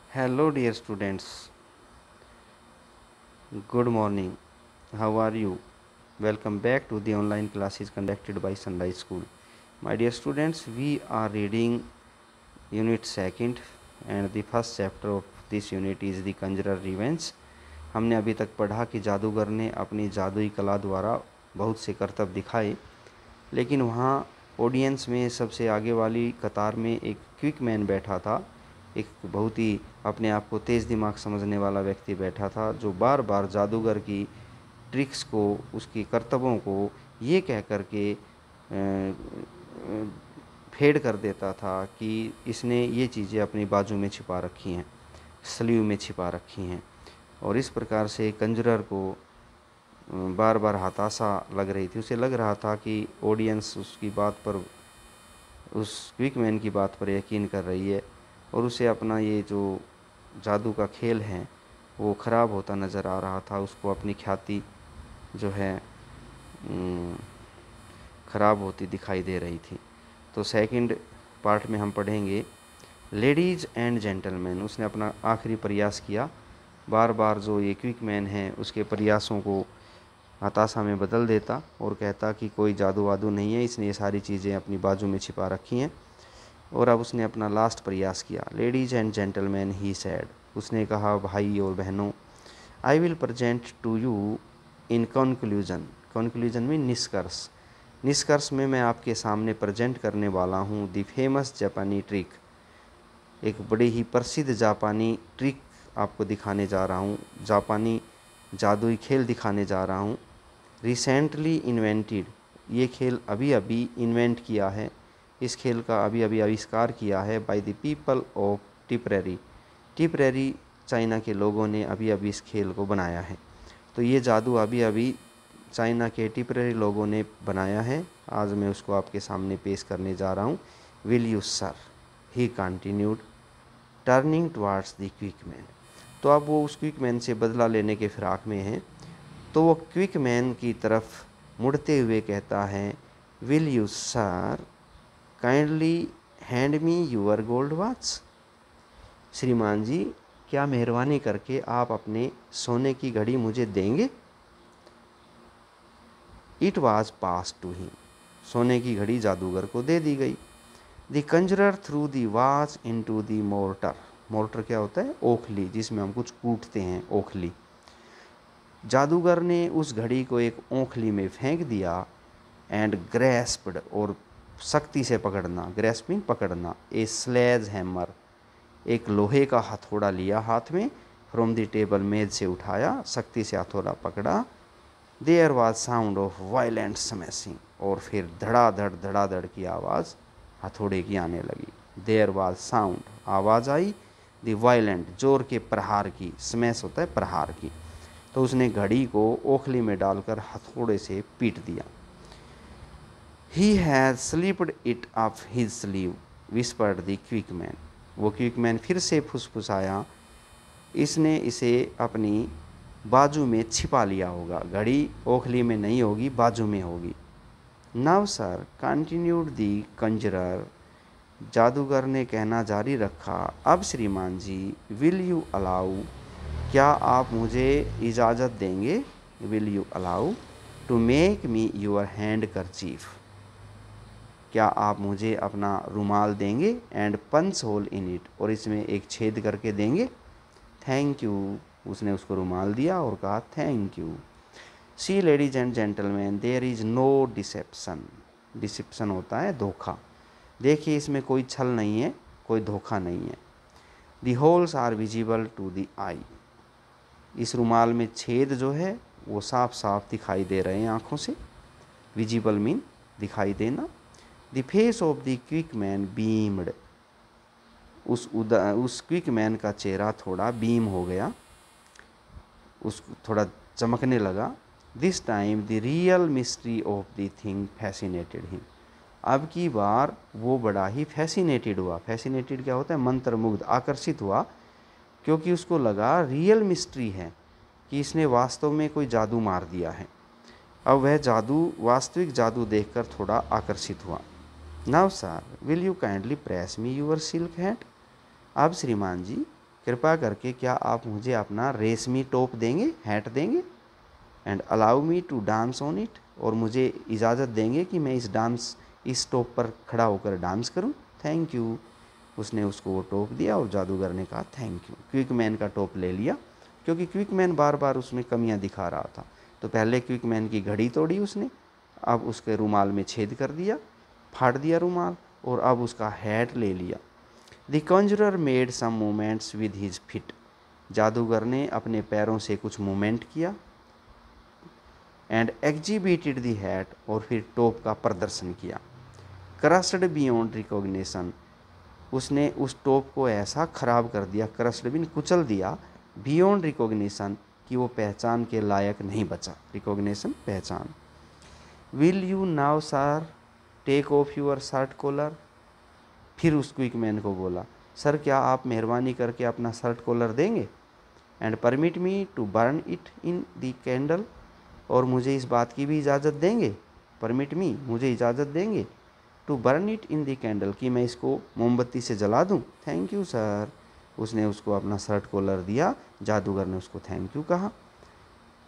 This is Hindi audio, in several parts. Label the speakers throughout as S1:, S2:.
S1: Hello, dear students. Good morning. How are you? Welcome back to the online classes conducted by Sunrise School. My dear students, we are reading Unit 2nd and the first chapter of this unit is the Conjurer Revenge. हमने अभी तक पढ़ा कि जादूगर ने अपनी जादुई कला द्वारा बहुत से करतब दिखाए, लेकिन वहाँ ऑडियंस में सबसे आगे वाली कतार में एक क्विक मैन बैठा था, एक बहुत ही अपने आप को तेज़ दिमाग समझने वाला व्यक्ति बैठा था, जो बार बार जादूगर की ट्रिक्स को, उसकी करतबों को ये कह कर के फेड कर देता था कि इसने ये चीज़ें अपनी बाजू में छिपा रखी हैं, स्लीव में छिपा रखी हैं। और इस प्रकार से कंजरर को बार बार हताशा लग रही थी। उसे लग रहा था कि ऑडियंस उसकी बात पर, उस क्विक मैन की बात पर यकीन कर रही है और उसे अपना ये जो जादू का खेल है वो ख़राब होता नज़र आ रहा था। उसको अपनी ख्याति जो है ख़राब होती दिखाई दे रही थी। तो सेकंड पार्ट में हम पढ़ेंगे लेडीज़ एंड जेंटलमैन। उसने अपना आखिरी प्रयास किया। बार बार जो ये क्विक मैन है उसके प्रयासों को हताशा में बदल देता और कहता कि कोई जादू वादू नहीं है, इसने ये सारी चीज़ें अपनी बाजू में छिपा रखी हैं। और अब उसने अपना लास्ट प्रयास किया। Ladies and gentleman he said, उसने कहा भाई और बहनों, I will present to you in conclusion. Conclusion में निष्कर्ष, निष्कर्ष में मैं आपके सामने प्रेजेंट करने वाला हूँ द फेमस जापानी ट्रिक। एक बड़ी ही प्रसिद्ध जापानी ट्रिक आपको दिखाने जा रहा हूँ, जापानी जादुई खेल दिखाने जा रहा हूँ। रिसेंटली इन्वेंटेड, ये खेल अभी अभी इन्वेंट किया है, इस खेल का अभी अभी आविष्कार किया है by the people of Tipperary. Tipperary China के लोगों ने अभी अभी इस खेल को बनाया है। तो ये जादू अभी अभी चाइना के टिपरेरी लोगों ने बनाया है। आज मैं उसको आपके सामने पेश करने जा रहा हूँ। Will you sir, he continued turning towards the quick man. तो अब वो उस क्विक मैन से बदला लेने के फिराक में है। तो वो क्विक मैन की तरफ मुड़ते हुए कहता है, will you sir kindly hand me your gold watch. श्रीमान जी, क्या मेहरबानी करके आप अपने सोने की घड़ी मुझे देंगे। It was pass to him, सोने की घड़ी जादूगर को दे दी गई। The conjurer threw the watch into the mortar. Mortar क्या होता है? ओखली, जिसमें हम कुछ कूटते हैं, ओखली। जादूगर ने उस घड़ी को एक ओखली में फेंक दिया। एंड ग्रेस्प्ड, और सख्ती से पकड़ना, ग्रेस्पिंग पकड़ना। ए स्लेज हैमर, एक लोहे का हथौड़ा लिया हाथ में। फ्रॉम द टेबल, मेज से उठाया, सख्ती से हथौड़ा पकड़ा। There was sound of violent smashing, और फिर धड़ाधड़ की आवाज़ हथौड़े की आने लगी। देयर वाज साउंड, आवाज़ आई, द वायलेंट, जोर के प्रहार की। स्मैश होता है प्रहार की। तो उसने घड़ी को ओखली में डालकर हथौड़े से पीट दिया। He has slipped it of his sleeve whispered the quick man. वो क्विक मैन फिर से फुसफुसाया, इसने इसे अपनी बाजू में छिपा लिया होगा। घड़ी ओखली में नहीं होगी, बाजू में होगी। नाउ सर कंटिन्यूड द कंजरर, जादूगर ने कहना जारी रखा, अब श्रीमान जी, विल यू अलाउ, क्या आप मुझे इजाज़त देंगे, will you allow to make me your handkerchief, क्या आप मुझे अपना रुमाल देंगे। And punch hole in it, और इसमें एक छेद करके देंगे। थैंक यू, उसने उसको रुमाल दिया और कहा thank you. See ladies and gentleman, there is no deception. Deception होता है धोखा। देखिए, इसमें कोई छल नहीं है, कोई धोखा नहीं है। The holes are visible to the eye, इस रुमाल में छेद जो है वो साफ साफ दिखाई दे रहे हैं आँखों से। विजिबल मीन दिखाई देना। The face of the quick man beamed, उस क्विक मैन का चेहरा थोड़ा बीम हो गया, उस थोड़ा चमकने लगा। This time the real mystery of the thing fascinated him, अब की बार वो बड़ा ही फैसिनेटेड हुआ। फैसिनेटेड क्या होता है? मंत्रमुग्ध, आकर्षित हुआ, क्योंकि उसको लगा रियल मिस्ट्री है कि इसने वास्तव में कोई जादू मार दिया है। अब वह जादू, वास्तविक जादू देखकर थोड़ा आकर्षित हुआ। Now sir will you kindly press me your silk hat, अब श्रीमान जी, कृपया करके क्या आप मुझे अपना रेशमी टोप देंगे, हैट देंगे। And allow me to dance on it, और मुझे इजाज़त देंगे कि मैं इस टोप पर खड़ा होकर डांस करूं। Thank you. उसने उसको वो टोप दिया और जादूगर ने कहा थैंक यू। क्विक मैन का टोप ले लिया, क्योंकि क्विक मैन बार बार उसमें कमियां दिखा रहा था। तो पहले क्विक मैन की घड़ी तोड़ी उसने, अब उसके रुमाल में छेद कर दिया, फाड़ दिया रुमाल, और अब उसका हैट ले लिया। The conjurer made some movements with his fit, जादूगर ने अपने पैरों से कुछ मूवमेंट किया। एंड एग्जिबिटेड द हैट, और फिर टोप का प्रदर्शन किया। क्रस्ड बियॉन्ड रिकॉग्निशन, उसने उस टोप को ऐसा खराब कर दिया, क्रस्ड बिन कुचल दिया, बियॉन्ड रिकॉग्निशन कि वो पहचान के लायक नहीं बचा। रिकॉग्निशन पहचान। Will you now sir take off your shirt collar, फिर उस क्विक मैन को बोला, सर क्या आप मेहरबानी करके अपना शर्ट कॉलर देंगे। And permit me to burn it in the candle, और मुझे इस बात की भी इजाज़त देंगे, परमिट मी मुझे इजाज़त देंगे, to burn it in the candle कि मैं इसको मोमबत्ती से जला दूं। Thank you sir. उसने उसको अपना शर्ट कॉलर दिया, जादूगर ने उसको थैंक यू कहा,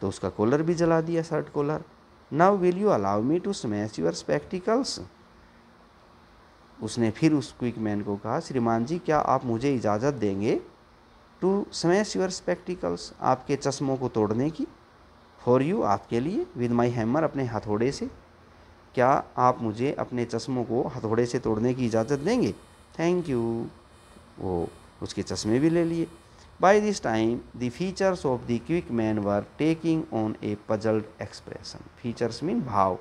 S1: तो उसका कॉलर भी जला दिया, shirt collar. Now will you allow me to smash your spectacles, उसने फिर उस क्विक मैन को कहा, श्रीमान जी क्या आप मुझे इजाज़त देंगे टू स्मैश यूर स्पेक्टिकल्स, आपके चश्मों को तोड़ने की, फॉर यू आपके लिए, विद माई हैमर अपने हथौड़े से, क्या आप मुझे अपने चश्मों को हथौड़े से तोड़ने की इजाज़त देंगे। Thank you. वो उसके चश्मे भी ले लिए। By this time the features of the quick man were taking on a puzzled expression, features mean भाव,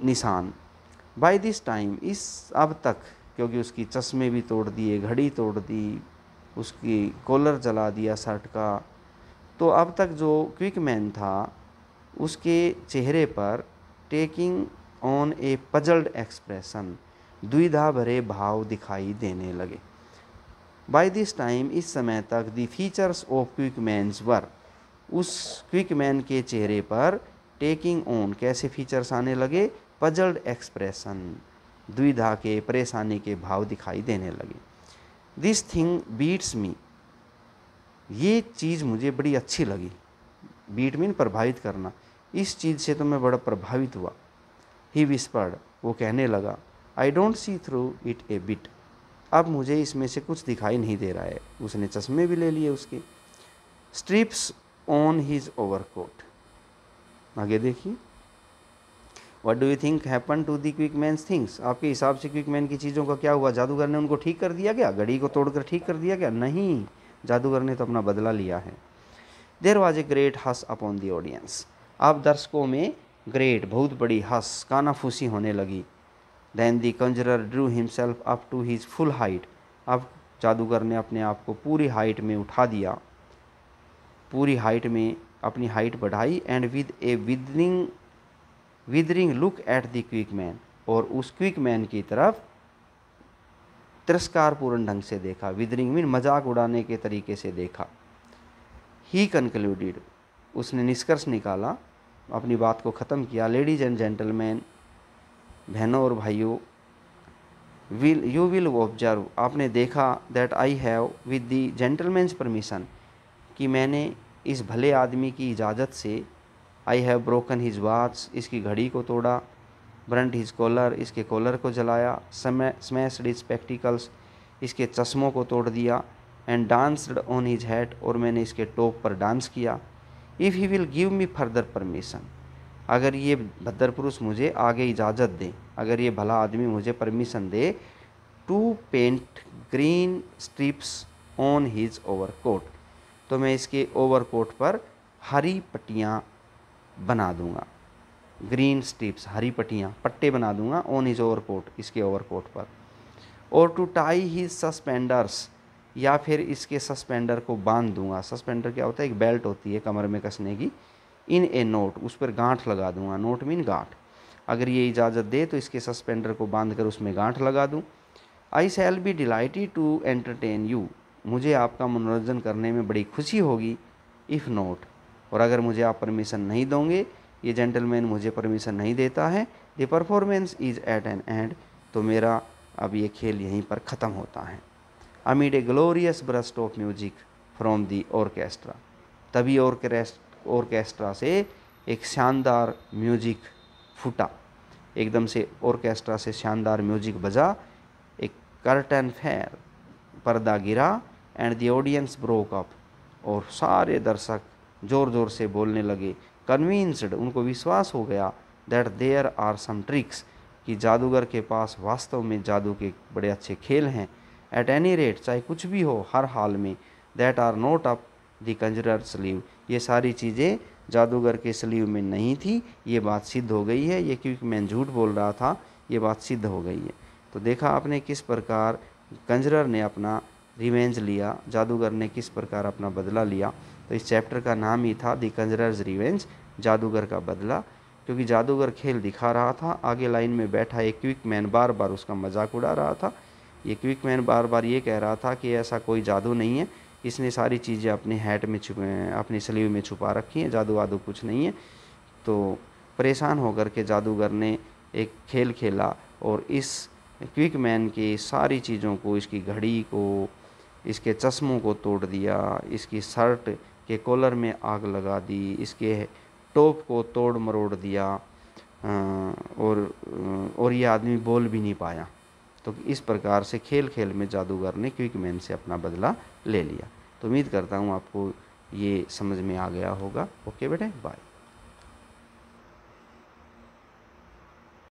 S1: निशान। बाय दिस टाइम, इस अब तक, क्योंकि उसकी चश्मे भी तोड़ दिए, घड़ी तोड़ दी, उसकी कॉलर जला दिया शर्ट का, तो अब तक जो क्विक मैन था उसके चेहरे पर taking on a puzzled expression, द्विधा भरे भाव दिखाई देने लगे। बाय दिस टाइम, इस समय तक, the features of quick man's were, उस क्विक मैन के चेहरे पर टेकिंग ऑन कैसे फीचर्स आने लगे, पजल्ड एक्सप्रेशन, द्विधा के, परेशानी के भाव दिखाई देने लगे। दिस थिंग बीट्स मी, ये चीज़ मुझे बड़ी अच्छी लगी, बीट मीन प्रभावित करना, इस चीज़ से तो मैं बड़ा प्रभावित हुआ। ही विस्पर्ड, वो कहने लगा, I don't see through it A bit, अब मुझे इसमें से कुछ दिखाई नहीं दे रहा है। उसने चश्मे भी ले लिए उसके। स्ट्रिप्स ऑन हिज ओवरकोट, आगे देखिए। What do you think happen to the quick man's things, आपके हिसाब से क्विक मैन की चीज़ों का क्या हुआ, जादूगर ने उनको ठीक कर दिया क्या, घड़ी को तोड़कर ठीक कर दिया क्या, नहीं, जादूगर ने तो अपना बदला लिया है। There was a great hush upon the audience, अब दर्शकों में ग्रेट, बहुत बड़ी हंस, कानाफूसी होने लगी। Then the conjurer drew himself up to his full height, अब जादूगर ने अपने आप को पूरी हाइट में उठा दिया, पूरी हाइट में अपनी हाइट बढ़ाई। And with A withering look at the quick man, और उस क्विक मैन की तरफ तिरस्कारपूर्ण ढंग से देखा, विदरिंग मीन मजाक उड़ाने के तरीके से देखा। ही कंक्लूडेड, उसने निष्कर्ष निकाला, अपनी बात को ख़त्म किया। लेडीज एंड जेंटलमैन, बहनों और भाइयों, यू विल ऑब्जर्व, आपने देखा, that I have with the gentleman's permission, कि मैंने इस भले आदमी की इजाज़त से, I have broken his watch, इसकी घड़ी को तोड़ा, ब्रंट हिज कॉलर, इसके कॉलर को जलाया, स्मैश्ड हिज स्पेक्टिकल्स, इसके चश्मों को तोड़ दिया, and danced on his head, और मैंने इसके टॉप पर डांस किया। If he will give me further permission, अगर ये भद्र पुरुष मुझे आगे इजाज़त दे, अगर ये भला आदमी मुझे परमिशन दे, to paint green stripes on his overcoat, तो मैं इसके ओवरकोट पर हरी पट्टियाँ बना दूंगा, ग्रीन स्ट्रिप्स, हरी पट्टियाँ, पट्टे बना दूंगा, ऑन हिज ओवरकोट, इसके ओवरकोट पर। और टू टाई हिज सस्पेंडर्स, या फिर इसके सस्पेंडर को बांध दूंगा। सस्पेंडर क्या होता है, एक बेल्ट होती है कमर में कसने की, इन ए नोट, उस पर गांठ लगा दूंगा, नोट मीन गांठ, अगर ये इजाज़त दे तो इसके सस्पेंडर को बांध कर उसमें गांठ लगा दूं। I shall be delighted to entertain you, मुझे आपका मनोरंजन करने में बड़ी खुशी होगी। इफ़ नोट, और अगर मुझे आप परमिशन नहीं दोगे, ये जेंटलमैन मुझे परमिशन नहीं देता है, the performance is at an end, तो मेरा अब ये खेल यहीं पर ख़त्म होता है। Amid a glorious burst of music from the orchestra. तभी ऑर्केस्ट्रा से एक शानदार म्यूजिक फूटा, एकदम से ऑर्केस्ट्रा से शानदार म्यूजिक बजा। एक कर्टन फेल, पर्दा गिरा, and the audience broke up, और सारे दर्शक ज़ोर ज़ोर से बोलने लगे। कन्विंस्ड, उनको विश्वास हो गया, that there are some tricks, कि जादूगर के पास वास्तव में जादू के बड़े अच्छे खेल हैं। एट एनी रेट, चाहे कुछ भी हो, हर हाल में, that are not up the conjurer sleeve, ये सारी चीज़ें जादूगर के स्लीव में नहीं थी। ये बात सिद्ध हो गई है, ये क्विक मैन झूठ बोल रहा था, ये बात सिद्ध हो गई है। तो देखा आपने किस प्रकार कंजरर ने अपना रिवेंज लिया, जादूगर ने किस प्रकार अपना बदला लिया। तो इस चैप्टर का नाम ही था द कंजरर्स रिवेंज, जादूगर का बदला, क्योंकि जादूगर खेल दिखा रहा था। आगे लाइन में बैठा एक क्विक मैन बार बार उसका मजाक उड़ा रहा था। ये क्विक मैन बार बार ये कह रहा था कि ऐसा कोई जादू नहीं है, इसने सारी चीज़ें अपने हैट में अपनी स्लीव में छुपा रखी हैं, जादू वादू कुछ नहीं है। तो परेशान होकर के जादूगर ने एक खेल खेला और इस क्विक मैन की सारी चीज़ों को, इसकी घड़ी को, इसके चश्मों को तोड़ दिया, इसकी शर्ट के कॉलर में आग लगा दी, इसके टॉप को तोड़ मरोड़ दिया, और ये आदमी बोल भी नहीं पाया। तो इस प्रकार से खेल खेल में जादूगर ने क्विक मैन से अपना बदला ले लिया। तो उम्मीद करता हूँ आपको ये समझ में आ गया होगा। ओके बेटे, बाय।